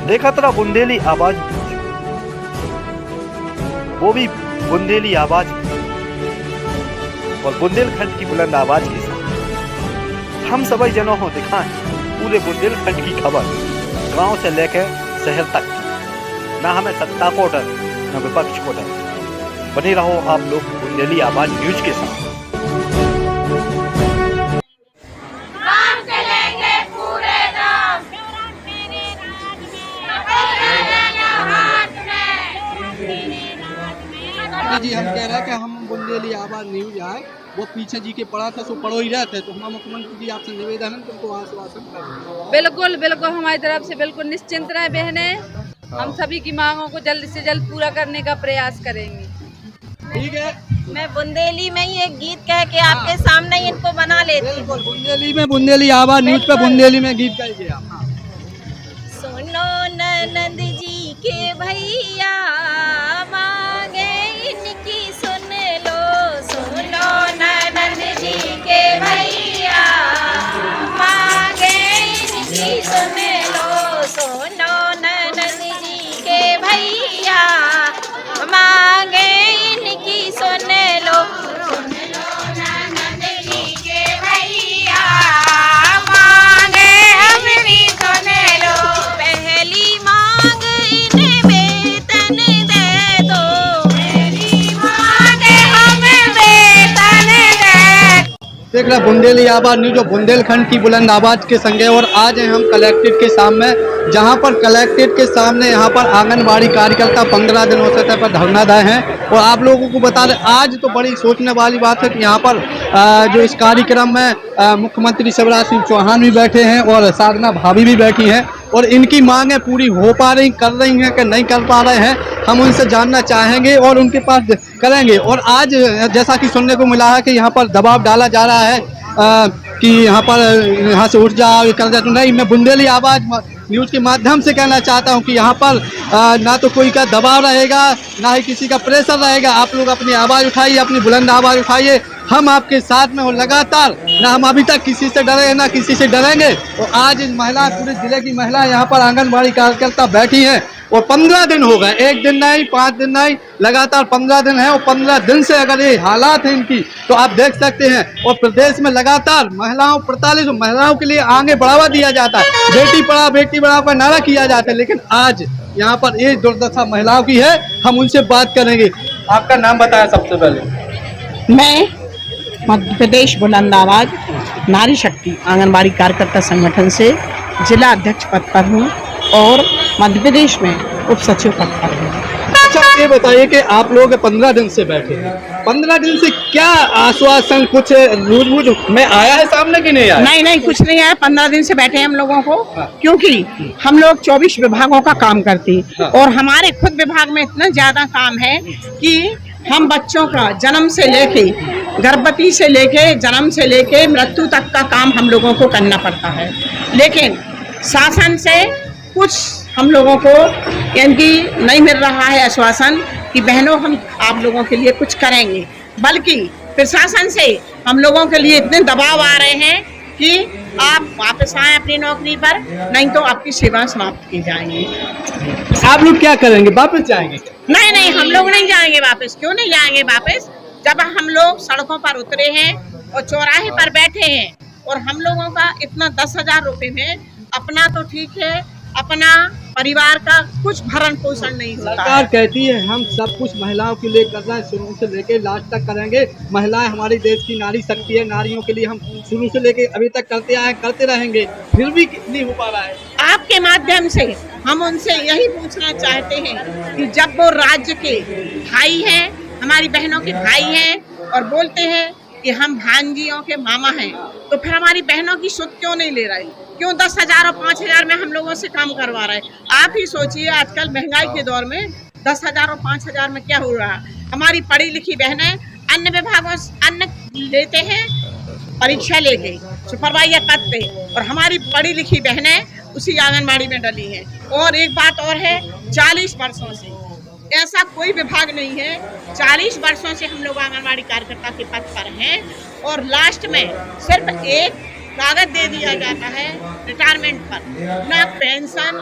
देखा तेरा बुंदेली आवाज, वो भी बुंदेली आवाज और बुंदेलखंड की बुलंद आवाज के साथ हम सभी जनों को दिखाएं पूरे बुंदेलखंड की खबर, गांव से लेकर शहर तक। ना हमें सत्ता को डर, न विपक्ष को डर। बने रहो आप लोग बुंदेली आवाज न्यूज के साथ। जी हम कह रहे हैं कि हम बुंदेली आवाज न्यूज आए, वो पीछे जी के पड़ा था, सो पढ़ो ही रहते, तो हम मुख्यमंत्री जी आपसे निवेदन है तुमको आश्वासन करें। बिल्कुल बिल्कुल, हमारी तरफ से बिल्कुल निश्चिंत रहे बहने, हम सभी की मांगों को जल्द से जल्द पूरा करने का प्रयास करेंगे। ठीक है, मैं बुंदेली में ही एक गीत कह के आपके सामने इनको बना लेती हूँ। बुंदेली में बुंदेली आवाज न्यूज पे बुंदेली में गीत गाइए आप। सुनो ननद जी के भैया मांगे इनकी सुन लो, सुनो ननद जी के भैया मांगे इनकी सुन लो, सुनो ननद जी के भैया मांगे इनकी सुन लो, सुन लो ननद जी के भैया मांगे हमरी सुन लो, पहली मांग इन्हें वेतन दे दो, पहली मांग हमें वेतन दे। देख रहे बुंदेली आवाज न्यूज जो बुंदेलखंड की बुलंद आवाज के संगे, और आज हैं हम कलेक्ट्रेट के सामने, जहां पर कलेक्ट्रेट के सामने यहाँ पर आंगनबाड़ी कार्यकर्ता 15 दिनों से पर धरना दे हैं। और आप लोगों को बता दें, आज तो बड़ी सोचने वाली बात है कि यहाँ पर जो इस कार्यक्रम में मुख्यमंत्री शिवराज सिंह चौहान भी बैठे हैं और साधना भाभी भी बैठी हैं, और इनकी मांगें पूरी हो पा रही कर रही हैं कि नहीं कर पा रहे हैं, हम उनसे जानना चाहेंगे और उनके पास करेंगे। और आज जैसा कि सुनने को मिला है कि यहाँ पर दबाव डाला जा रहा है कि यहाँ से उठ जाओ, कर जाए, तो नहीं, मैं बुंदेली आवाज न्यूज के माध्यम से कहना चाहता हूं कि यहाँ पर ना तो कोई का दबाव रहेगा, ना ही किसी का प्रेशर रहेगा। आप लोग अपनी आवाज़ उठाइए, अपनी बुलंद आवाज़ उठाइए, हम आपके साथ में हो लगातार। ना हम अभी तक किसी से डरे, ना किसी से डरेंगे। और आज महिला, पूरे जिले की महिला यहाँ पर आंगनबाड़ी कार्यकर्ता बैठी हैं, और 15 दिन हो गए, 1 दिन नहीं, 5 दिन नहीं, लगातार 15 दिन है। और 15 दिन से अगर ये हालात है इनकी, तो आप देख सकते हैं। और प्रदेश में लगातार महिलाओं, 45 महिलाओं के लिए आगे बढ़ावा दिया जाता है, बेटी पढ़ाओ का नारा किया जाता है, लेकिन आज यहाँ पर ये दुर्दशा महिलाओं की है। हम उनसे बात करेंगे। आपका नाम बताया सबसे पहले। मैं मध्य प्रदेश बुलंद आवाज नारी शक्ति आंगनबाड़ी कार्यकर्ता संगठन से जिला अध्यक्ष पद पर हूँ और मध्य प्रदेश में उप सचिव पद पर हूँ। अच्छा, ये बताइए कि आप लोग 15 दिन से बैठे हैं, 15 दिन से क्या आश्वासन कुछ रूज में आया है सामने कि नहीं आया? नहीं, कुछ नहीं आया। 15 दिन से बैठे हैं हम लोगों को, क्योंकि हम लोग 24 विभागों का काम करते हैं, और हमारे खुद विभाग में इतना ज्यादा काम है कि हम बच्चों का जन्म से लेके, गर्भवती से लेके, जन्म से लेके मृत्यु तक का काम हम लोगों को करना पड़ता है। लेकिन शासन से कुछ हम लोगों को यानी नहीं मिल रहा है आश्वासन कि बहनों हम आप लोगों के लिए कुछ करेंगे, बल्कि प्रशासन से हम लोगों के लिए इतने दबाव आ रहे हैं कि आप वापस आए अपनी नौकरी पर, नहीं तो आपकी सेवा समाप्त की जाएंगी। आप लोग क्या करेंगे, वापस जाएंगे? नहीं, हम लोग नहीं जाएंगे वापस। क्यों नहीं जाएंगे वापस? जब हम लोग सड़कों पर उतरे हैं और चौराहे पर बैठे हैं, और हम लोगों का इतना 10,000 रुपए में अपना तो ठीक है, अपना परिवार का कुछ भरण पोषण नहीं होता। सरकार कहती है हम सब कुछ महिलाओं के लिए कर रहे हैं, शुरू से लेके लास्ट तक करेंगे। महिलाएं हमारी देश की नारी शक्ति है, नारियों के लिए हम शुरू से लेके अभी तक करते आए, करते रहेंगे, फिर भी नहीं हो पा रहा है। आपके माध्यम से हम उनसे यही पूछना चाहते हैं कि जब वो राज्य के भाई हैं, हमारी बहनों के भाई हैं, और बोलते हैं कि हम भांजियों के मामा हैं, तो फिर हमारी बहनों की सुध क्यों नहीं ले रहे? क्यों 10,000 और 5,000 में हम लोगों से काम करवा रहे हैं? आप ही सोचिए, आजकल महंगाई के दौर में 10,000 और 5,000 में क्या हो रहा है? हमारी पढ़ी लिखी बहनें अन्य विभागों से अन्न लेते हैं, परीक्षा लेके सुपरवाइजर पद पे, और हमारी पढ़ी लिखी बहनें उसी आंगनबाड़ी में डली हैं। और एक बात और है, 40 वर्षों से ऐसा कोई विभाग नहीं है, 40 वर्षों से हम लोग आंगनबाड़ी कार्यकर्ता के पद पर हैं, और लास्ट में सिर्फ एक कागज दे दिया जाता है रिटायरमेंट पर, ना पेंशन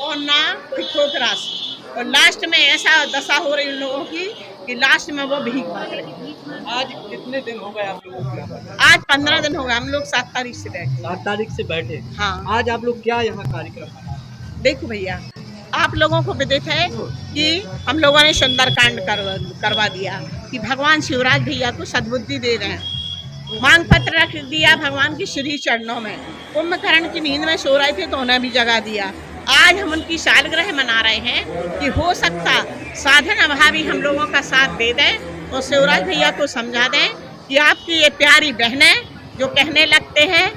और ना कोई ठोकरा से। और लास्ट में ऐसा दशा हो रही उन लोगों की कि लास्ट में वो भीख मांग रहे हैं। आज कितने दिन हो गए आप लोगों को यहाँ पर? आज 15 दिन हो गए, हम लोग 7 तारीख से बैठे। 7 तारीख से बैठे। हाँ। आज आप लोग क्या यहाँ कार्यक्रम मना रहे हैं? देखो भैया, आप लोगों को विदित है कि हम लोगों ने सुंदरकांड करवा दिया कि भगवान शिवराज भैया को सद्बुद्धि दे रहे हैं। मांग पत्र रख दिया भगवान के श्री चरणों में। कुंभकर्ण की नींद में सो रहे थे तो उन्हें भी जगा दिया। आज हम उनकी सालगिरह मना रहे हैं कि हो सकता साधन अभावी हम लोगों का साथ दे दें और शिवराज भैया को समझा दें कि आपकी ये प्यारी बहनें जो कहने लगते हैं,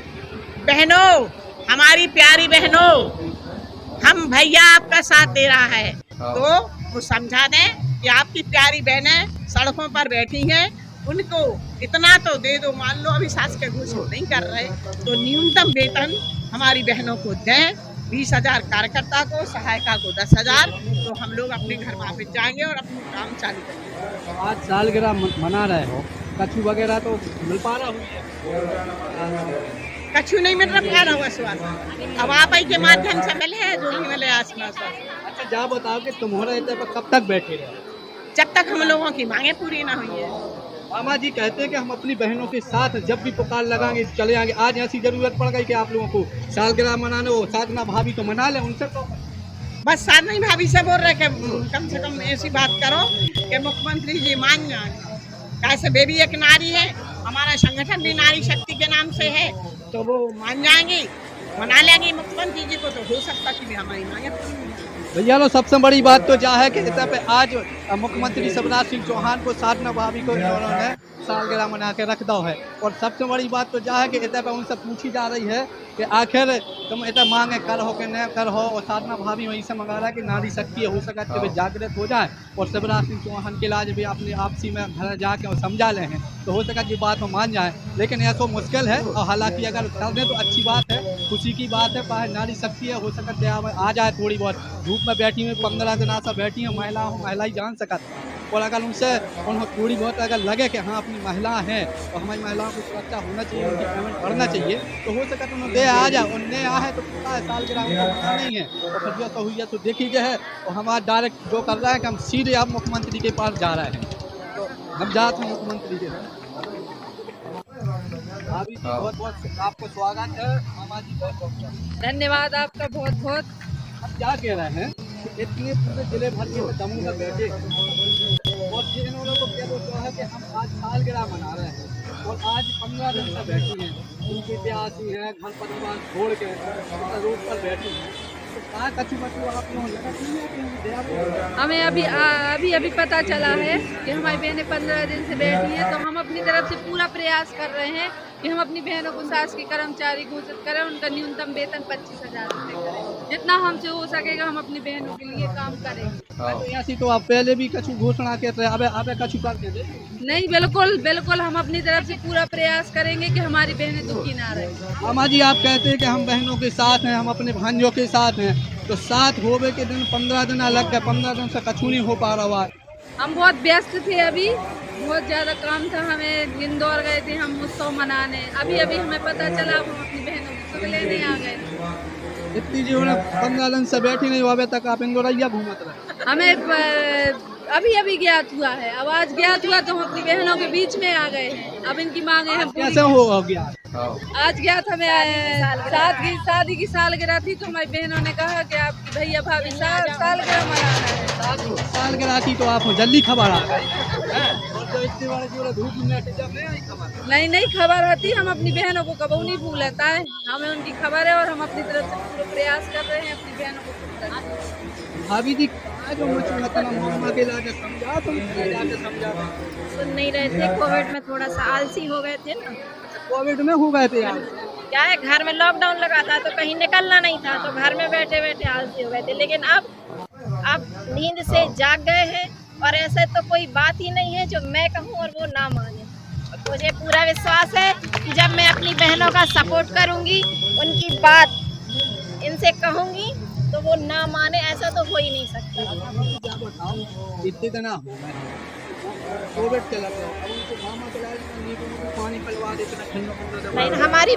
बहनों हमारी प्यारी बहनों, हम भैया आपका साथ दे रहा है, तो वो समझा दें कि आपकी प्यारी बहनें सड़कों पर बैठी हैं, उनको इतना तो दे दो। मान लो अभी सास के घोषित नहीं कर रहे तो न्यूनतम वेतन हमारी बहनों को दें। 20,000 कार्यकर्ता को, सहायिका को 10,000, तो हम लोग अपने घर वापस जाएंगे और अपना काम चालू करेंगे। आज सालगिरह मना रहे हो, कछु वगैरह तो मिल पा रहा हूँ? कछु नहीं मिल रहा होगा स्वास्थ्य, अब आप ही के माध्यम से मिले जो भी मिले आसपास। अच्छा जा बताओ कि तुम्हारे इतने पर कब तक बैठे रहे? जब तक हम लोगों की मांगे पूरी ना हुई है। मामा जी कहते हैं कि हम अपनी बहनों के साथ जब भी पुकार लगाएंगे चले आएंगे। आज ऐसी जरूरत पड़ गई कि आप लोगों को सालगिरह मनाने हो, साधना भाभी तो मना लें, उनसे तो बस साधना भाभी से बोल रहे कि कम से कम ऐसी बात करो कि मुख्यमंत्री जी मान जाए। कैसे बेबी एक नारी है, हमारा संगठन भी नारी शक्ति के नाम से है, तो वो मान जाएंगी, मना लेंगी मुख्यमंत्री जी को, तो हो सकता कि भी हमारी मांगे पूरी हो जाए। भैया लो सबसे बड़ी बात तो जा है कि इतना पे आज मुख्यमंत्री शिवराज सिंह चौहान को साधना भाभी को उन्होंने सालगिरह मना के रख दो है। और सबसे बड़ी बात तो जा है कि इतना पे उनसे पूछी जा रही है कि आखिर तुम इतना मांगे कर हो कि न कर हो। और साधना भाभी वहीं से मंगा रहा है कि नारी शक्ति हो सके कि वे जागृत हो जाए और शिवराज सिंह चौहान के इलाज भी अपने आपसी में घर जाके और समझा ले हैं, तो हो सका कि बात में मान जाए। लेकिन यह तो मुश्किल है, और हालांकि अगर कर दें तो अच्छी बात है, खुशी की बात है। पाए नारी शक्ति है, हो सकता है आ जाए थोड़ी बहुत। धूप में बैठी हुई 15 दिन ऐसा बैठी है महिला ही जान सकता। और अगर उनसे उनको थोड़ी बहुत अगर लगे कि हाँ अपनी महिला हैं और हमारी महिलाओं को सुरक्षा होना चाहिए, उनकी पेमेंट बढ़ना चाहिए, तो हो सका तो उन्हें दे आ जाए। उन्हें आ है तो पता है सालगिरह उनको नहीं है, और फिर जो तो हुई है तो देखी गए है। और हमारा डायरेक्ट जो कर रहा है कि हम सीधे अब मुख्यमंत्री के पास जा रहे हैं, तो हम जाते हैं मुख्यमंत्री के। अभी बहुत बहुत आपको स्वागत है मामा जी, बहुत बहुत धन्यवाद आपका बहुत बहुत। अब क्या कह रहे हैं कि इतने पूरे जिले भर के दमों में बैठे और इन्होंने तो क्या बोलता है कि हम आज सालगिरह मना रहे हैं और आज 15 दिन से बैठी हैं, उनके प्यासी हैं, घर परिवार छोड़ के रोड पर बैठी हैं, तो कहाँ कछु बचू आप लोग लगा नहीं? हमें अभी पता चला है कि हमारी बहनें 15 दिन से बैठी हैं, तो हम अपनी तरफ से पूरा प्रयास कर रहे हैं कि हम अपनी बहनों को शासकीय कर्मचारी घोषित करें, उनका न्यूनतम वेतन 25,000 रुपये करें। जितना हमसे हो सकेगा हम अपनी बहनों के लिए काम करेंगे। ऐसी तो आप पहले भी कछु घोषणा करते हैं, अब कछु कर दे? नहीं, बिल्कुल हम अपनी तरफ से पूरा प्रयास करेंगे कि हमारी बहनें दुखी ना रहे। मामा जी आप कहते हैं कि हम बहनों के साथ हैं, हम अपने भांजों के साथ हैं, तो साथ होवे के दिन 15 दिन अलग है, 15 दिन से कछु नहीं हो पा रहा है। हम बहुत व्यस्त थे, अभी बहुत ज़्यादा काम था, हमें इंदौर गए थे हम उत्सव मनाने। अभी हमें पता चला, अब हम अपनी बहनों को सुख लेने आ गए। इतनी जी 15 दिन से बैठी नहीं हुआ, तक आप इंदौरैया घूमत रहे? हमें अभी ज्ञात हुआ है, अब आज ज्ञात हुआ तो हम अपनी बहनों के बीच में आ गए हैं। अब इनकी मांगे हम कैसे हो गया? आज ज्ञात हमें शादी की सालगिरह थी, तो हमारी बहनों ने कहा कि आपकी भैया भाभी सालगिरह मनाना है। सालगिरह थी तो आप जल्दी खबर आ गई? धूप में नहीं खबर होती, हम अपनी बहनों को कभी नहीं भूलता है, हमें उनकी खबर है और हम अपनी तरफ से पूरा प्रयास कर रहे हैं अपनी बहनों को। भाभी जी जो मामा के लाके समझा तो सुन नहीं रहे थे, कोविड में थोड़ा सा आलसी हो गए थे ना। कोविड में हो गए थे यार? क्या है, घर में लॉकडाउन लगा था तो कहीं निकलना नहीं था, तो घर में बैठे बैठे आलसी हो गए थे। लेकिन अब नींद से जाग गए हैं, और ऐसे तो कोई बात ही नहीं है जो मैं कहूँ और वो ना माने। मुझे पूरा विश्वास है कि जब मैं अपनी बहनों का सपोर्ट करूँगी, उनकी बात इनसे कहूँगी, तो वो ना माने, ऐसा तो हो ही नहीं सकता। इतने दिन हो गए कोविड चला गया, अब उनको मामा चला पानी पिलवा देते ना ठंडा ठंडा। नहीं, हमारी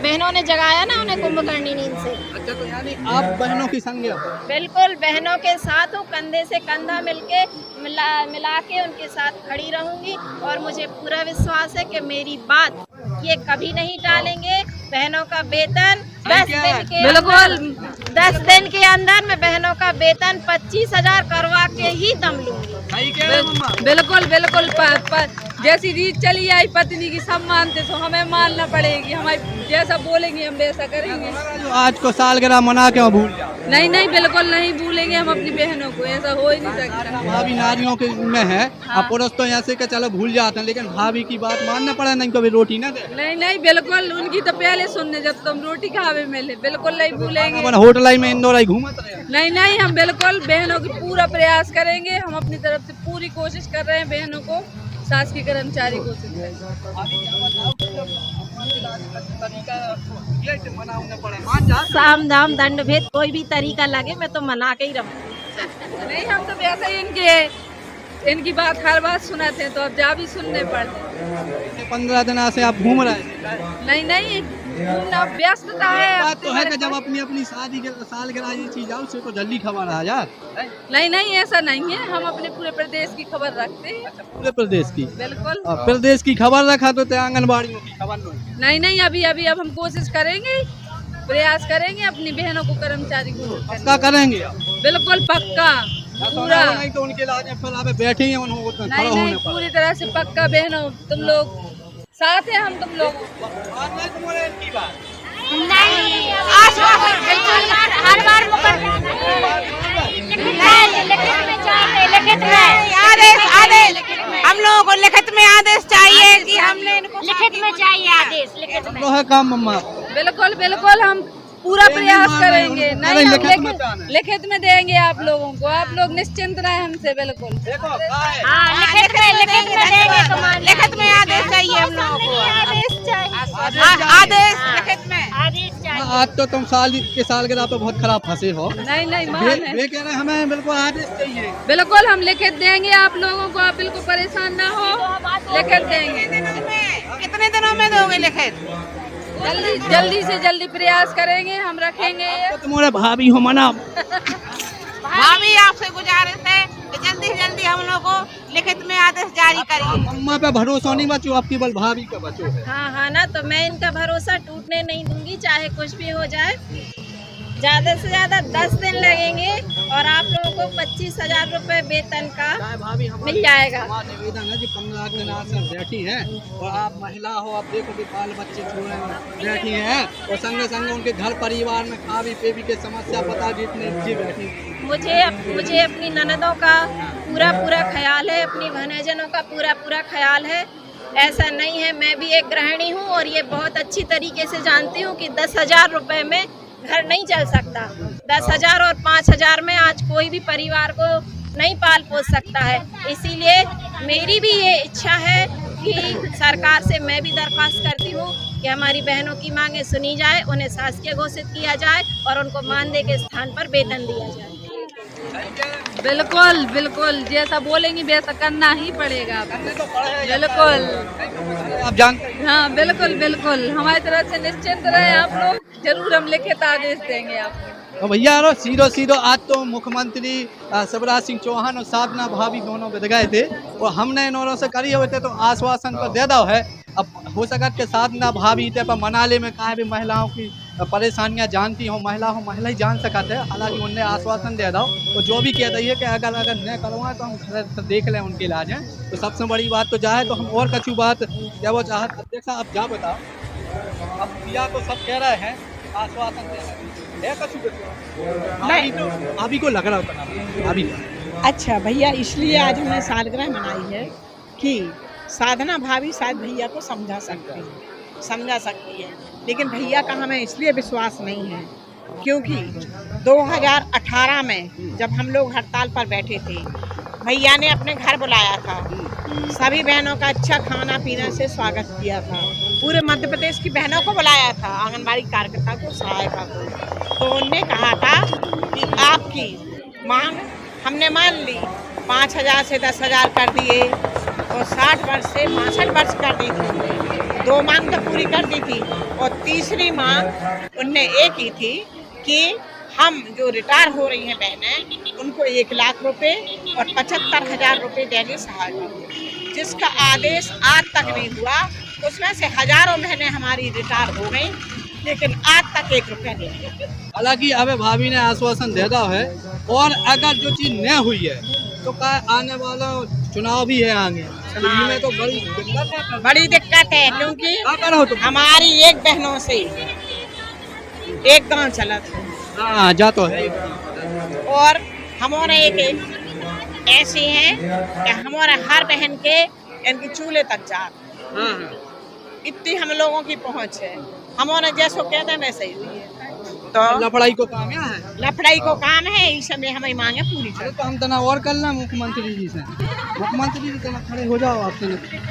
बहनों ने जगाया ना उन्हें कुंभकर्णी नींद से। अच्छा, तो यानी आप बहनों की संग हो? बिल्कुल बहनों के साथ हूँ, कंधे से कंधा मिलके मिला के उनके साथ खड़ी रहूंगी और मुझे पूरा विश्वास है कि मेरी बात ये कभी नहीं टालेंगे। बहनों का वेतन 10 दिन के अंदर मैं बहनों का वेतन 25,000 करवा के ही दम लूंगी। बिल्कुल बिल्कुल जैसी रीत चली आई पत्नी की सब मानते, तो हमें मानना पड़ेगी। हमारी जैसा बोलेंगे हम वैसा करेंगे। जो आज को सालगिरह मना के भूल जाओ? नहीं नहीं, बिल्कुल नहीं भूलेंगे हम अपनी बहनों को, ऐसा हो ही नहीं सकता। भाभी नारियों के में है, हाँ। अब पुरुष तो ऐसे के चलो भूल जाते हैं, लेकिन भाभी की बात मानना पड़ा, नहीं कभी रोटी ना दे। नहीं नहीं, बिल्कुल उनकी तो पहले सुनने जब तुम रोटी खावे मिले, बिल्कुल नहीं भूलेंगे। अपन होटल में इंदौर आई घूमत रहे। नहीं नहीं, हम बिल्कुल बहनों की पूरा प्रयास करेंगे। हम अपनी तरफ से पूरी कोशिश कर रहे हैं बहनों को सास की कर्मचारी कोशिश साम दाम दंड भेद कोई भी तरीका लगे मैं तो मना के ही रहूंगी। नहीं, हम तो वैसे ही इनकी बात हर बात सुनाते हैं, तो अब जा भी सुनने पड़ते। 15 दिन से आप घूम रहे हैं? नहीं नहीं, व्यस्तता है। बात तो है कि जब अपनी अपनी शादी के सालगिरह ये चीज आओ उससे तो जल्दी खबर आ जाए। नहीं नहीं, ऐसा नहीं है, हम अपने पूरे प्रदेश की खबर रखते हैं। पूरे प्रदेश की? बिल्कुल प्रदेश की खबर रखा तो आंगनबाड़ियों की खबर नहीं नहीं, अभी अब हम कोशिश करेंगे, प्रयास करेंगे अपनी बहनों को कर्मचारी को पक्का करेंगे? बिल्कुल पक्का पूरा। नहीं तो उनके इलाज फिर बैठे हैं उन्होंने खड़ा नहीं होने नहीं, पूरी तरह से पक्का बहनों, तुम लोग साथ हैं, हम तुम लोग नहीं हर बार आदेश हम लोगों को लिखित में आदेश चाहिए कि हमने इनको लिखित में चाहिए आदेश, लिखित में। है काम मम्मा। बिल्कुल बिल्कुल, हम पूरा प्रयास करेंगे। नहीं, हम लिखित में देंगे आप लोगों को, आप लोग निश्चिंत रहे हमसे। बिल्कुल हाँ, लिखित में देंगे, लिखित में आदेश चाहिए हम लोगों को, आदेश चाहिए, आदेश लिखित में आदेश चाहिए। आज तो तुम सालगिरह पे बहुत खराब फंसे हो। नहीं नहीं, वे कह रहे हैं हमें बिल्कुल आदेश चाहिए। बिल्कुल हम लिखित देंगे आप लोगों को, आप बिल्कुल परेशान ना हो, लिखित देंगे। कितने दिनों में दोगे लिखित? जल्दी से जल्दी प्रयास करेंगे, हम रखेंगे ये। तो तुम्हारे भाभी हो मना। भाभी आपसे गुजारिश है कि जल्दी से जल्दी हम लोग को लिखित में आदेश जारी करिए। मम्मा पे भरोसा नहीं बचो, आप केवल भाभी का बचो। हाँ हाँ ना, तो मैं इनका भरोसा टूटने नहीं दूंगी, चाहे कुछ भी हो जाए। ज्यादा से ज्यादा 10 दिन लगेंगे और आप लोगों को 25,000 रुपए वेतन का मिल जाएगा। निवेदन है कि 15 दिन आज से बैठी हैं और आप महिला हो, आप देखो कि बाल बच्चे छोड़े बैठी हैं और संगे संगे उनके घर परिवार में खावी पेवी के समस्या पता जितने जी बैठी। मुझे अपनी ननदों का पूरा ख्याल है, अपनी भनजनों का पूरा ख्याल है। ऐसा नहीं है, मैं भी एक गृहिणी हूँ और ये बहुत अच्छी तरीके से जानती हूँ कि 10,000 रुपए में घर नहीं चल सकता। 10,000 और 5,000 में आज कोई भी परिवार को नहीं पाल पोस सकता है। इसीलिए मेरी भी ये इच्छा है कि सरकार से मैं भी दरख्वास्त करती हूँ कि हमारी बहनों की मांगें सुनी जाए, उन्हें शासकीय घोषित किया जाए और उनको मानदेय के स्थान पर वेतन दिया जाए। बिल्कुल बिल्कुल, जैसा बोलेंगी वैसा करना ही पड़ेगा। बिल्कुल आप जानते हैं। हाँ बिल्कुल बिल्कुल, हमारी तरफ से निश्चिंत रहे आप लोग, जरूर हम लिखित आदेश देंगे आपको। तो भैया सीधो आज तो मुख्यमंत्री शिवराज सिंह चौहान और साधना भाभी दोनों बिद गए थे और हमने इन से करी हुए थे, तो आश्वासन पर दे दो है। अब हो सका के साधना भाभी थे पर मनाली में कहा भी महिलाओं की परेशानियां जानती हो, महिला ही जान सकते हैं। हालांकि उनने आश्वासन दे दो तो जो भी कह रही है कि अगर न करवाएं तो हम घर देख लें उनके इलाज है। तो सबसे बड़ी बात तो जाए, तो हम और कछु बात क्या वो चाहत अध्यक्ष आप जा बताओ। अब भैया तो सब कह रहे हैं, आश्वासन दे रहे हैं, कछु अभी को लग रहा होता अभी। अच्छा भैया, इसलिए आज हमने सालगिरह मनाई है कि साधना भाभी शायद भैया को समझा सकती है, लेकिन भैया का हमें इसलिए विश्वास नहीं है क्योंकि 2018 में जब हम लोग हड़ताल पर बैठे थे, भैया ने अपने घर बुलाया था, सभी बहनों का अच्छा खाना पीना से स्वागत किया था, पूरे मध्य प्रदेश की बहनों को बुलाया था, आंगनबाड़ी कार्यकर्ता को, सहायिका को। तो उनने कहा था कि आपकी मांग हमने मान ली, 5,000 से 10,000 कर दिए, और 60 वर्ष से 62 वर्ष कर दी थी उनने। 2 मांग तो पूरी कर दी थी और तीसरी मांग उनने एक ही थी कि हम जो रिटायर हो रही हैं बहनें उनको 1 लाख रुपए और 75,000 रुपए देने सहायता, जिसका आदेश आज तक नहीं हुआ। उसमें से हजारों बहनें हमारी रिटायर हो गई, लेकिन आज तक 1 रुपया नहीं दिया। हालांकि अब भाभी ने आश्वासन दे दिया है, और अगर जो चीज न हुई है तो क्या आने वाला चुनाव भी है आगे, तो इनमें तो बड़ी दिक्कत है। बड़ी दिक्कत है, क्योंकि क्या करो तुम? हमारी एक बहनों से एक गांव चला था, हाँ जा तो है। और हमारे एक ऐसी हैं कि हमारे हर बहन के इनकी चूल्हे तक जा, इतनी हम लोगों की पहुंच है। हमारे जैसो कहते हैं वैसे ही हुई है। तो लफड़ाई को काम है, लफड़ाई को काम है, इस समय हमें मांगे पूरी अरे कर। तो हम तना और कर लें मुख्यमंत्री जी से, मुख्यमंत्री जी तना खड़े हो जाओ आपसे।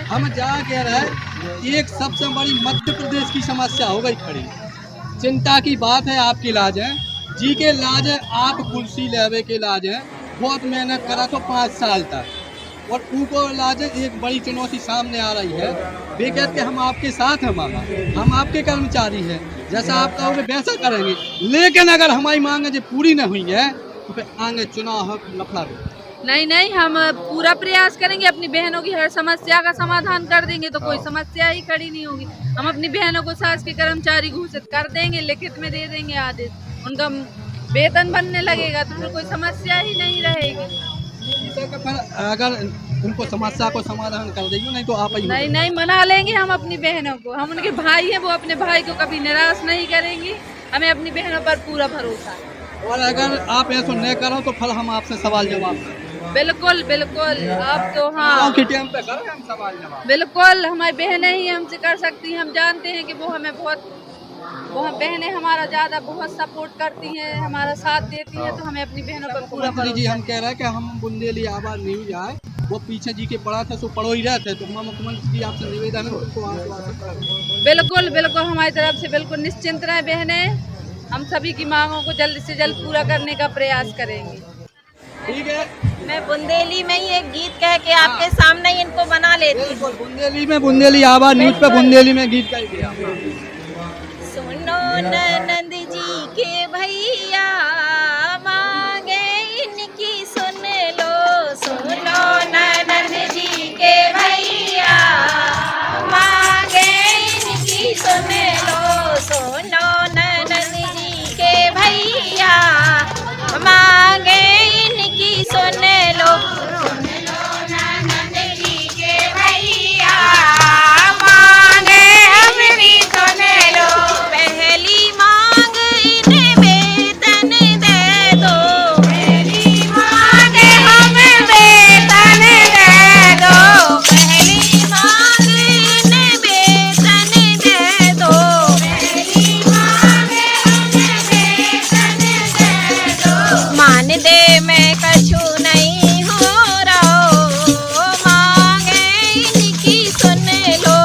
हम जा कह रहे हैं, एक सबसे बड़ी मध्य प्रदेश की समस्या हो गई खड़ी। चिंता की बात है, आपकी इलाज है जी के इलाज है, आप कुर्सी लेवे के इलाज है, बहुत मेहनत करा तो 5 साल तक, और उनको इलाज है। एक बड़ी चुनौती सामने आ रही है, वे कहते हम आपके साथ हैं मामा, हम आपके कर्मचारी हैं, जैसा आप कहोगे वैसा करेंगे, लेकिन अगर हमारी मांगे जो पूरी न हुई है तो फिर आगे चुनाव लफड़ा। नहीं, हम पूरा प्रयास करेंगे, अपनी बहनों की हर समस्या का समाधान कर देंगे, तो कोई समस्या ही खड़ी नहीं होगी। हम अपनी बहनों को शासकीय कर्मचारी घोषित कर देंगे, लिखित में दे देंगे आदेश, उनका वेतन बनने लगेगा, तो फिर कोई समस्या ही नहीं रहेगी। अगर उनको समस्या को समाधान कर देंगे, नहीं तो आप ही नहीं, मना लेंगे हम अपनी बहनों को। हम उनके भाई हैं, वो अपने भाई को कभी निराश नहीं करेंगी। हमें अपनी बहनों पर पूरा भरोसा है। और अगर आप ऐसा नहीं करो तो फिर हम आपसे सवाल जवाब करें। बिल्कुल, आप तो हाँ के टाइम पे करें हम सवाल जवाब। बिल्कुल, हमारी बहनें ही हमसे कर सकती हैं। हम जानते हैं कि वो हमें वो बहनें हमारा ज़्यादा बहुत सपोर्ट करती हैं, हमारा साथ देती हैं, तो हमें अपनी बहनों पर पूरा भरोसा जी हम कह रहे हैं कि हम बुंदेली आवाज न्यूज आए, वो पीछे जी के पड़ा था, सो पड़ो ही रहे थे, तो हम मुख्यमंत्री जी आपसे निवेदन है उनको आश्वासन करें। बिल्कुल हमारी तरफ से बिल्कुल निश्चिंत रहें बहनें, हम सभी की मांगों को जल्द से जल्द पूरा करने का प्रयास करेंगे। ठीक है, मैं बुंदेली में ही एक गीत कह के आपके सामने ही इनको बना लेती हूँ। बुंदेली में बुंदेली आवाज न्यूज पे बुंदेली में गीत गाई दिया। सुनो ननद जी के भैया मांगे इनकी सुन लो, सुनो ननद जी के भैया मांगे इनकी सुन लो, सुनो ननद जी के भैया मांगे इनकी सुन लो, ननद जी के भैया मांगे हमरी सुन लो। पहली मांग इन्हें वेतन दे दो, पहली मांग हमें वेतन दे दो, पहली मांग इन्हें वेतन दे दो, पहली मांग हमें वेतन दे दो। मान दे मैं कछु नहीं हो रहा, मांगे इनकी सुन लो,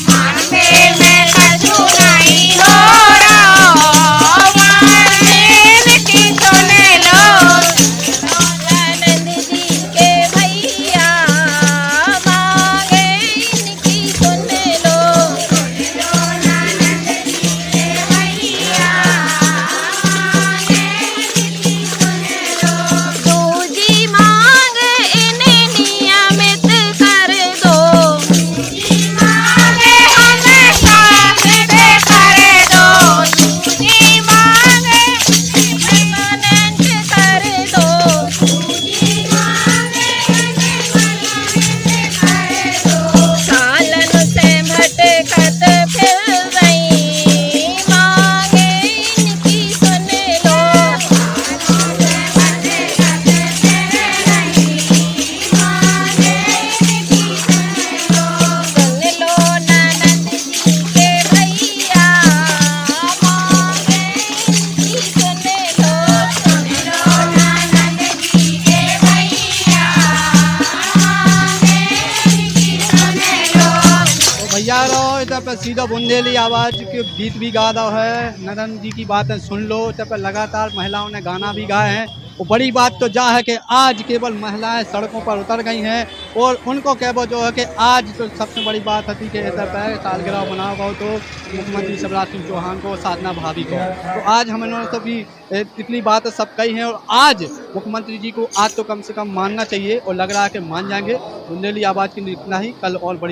मान दे मैं कछु नहीं हो रहा, मांगे इनकी सुन लो। ननद जी के भैया मांगे इनकी सुन लो, ननद जी के भैया मांगे इनकी सुन लो। दूजी मांग इन्हें नियमित कर दो, दूजी मांग हमें शासित कर दो, दूजी मांग परमानेंट कर दो, दूजी मांग परमानेंट कर दो। सालन से भटकत फिर रही मांगे इनकी सुन लो, सुन लो ननद जी के भैया मांगे इनकी सुन लो, सुन लो ननद जी के भैया मांगे इनकी सुन लो। तो भैया रहो इधर पे सीधा बुंदेली आवाज के गीत भी गा रहा है, नदन जी की बातें सुन लो। इधर पे लगातार महिलाओं ने गाना भी गाए हैं, और बड़ी बात तो जा है कि आज केवल महिलाएं सड़कों पर उतर गई हैं और उनको केवल जो है कि आज तो सबसे बड़ी बात थी कि ऐसा पैर सालगिरह मनाओ गो तो मुख्यमंत्री शिवराज सिंह चौहान को, साधना भाभी को, तो आज हम इन्होंने सभी इतनी बात सब कही हैं और आज मुख्यमंत्री जी को आज तो कम से कम मानना चाहिए और लग रहा है कि मान जाएंगे। बुंदेली आवाज़ के लिए इतना ही, कल और बड़ी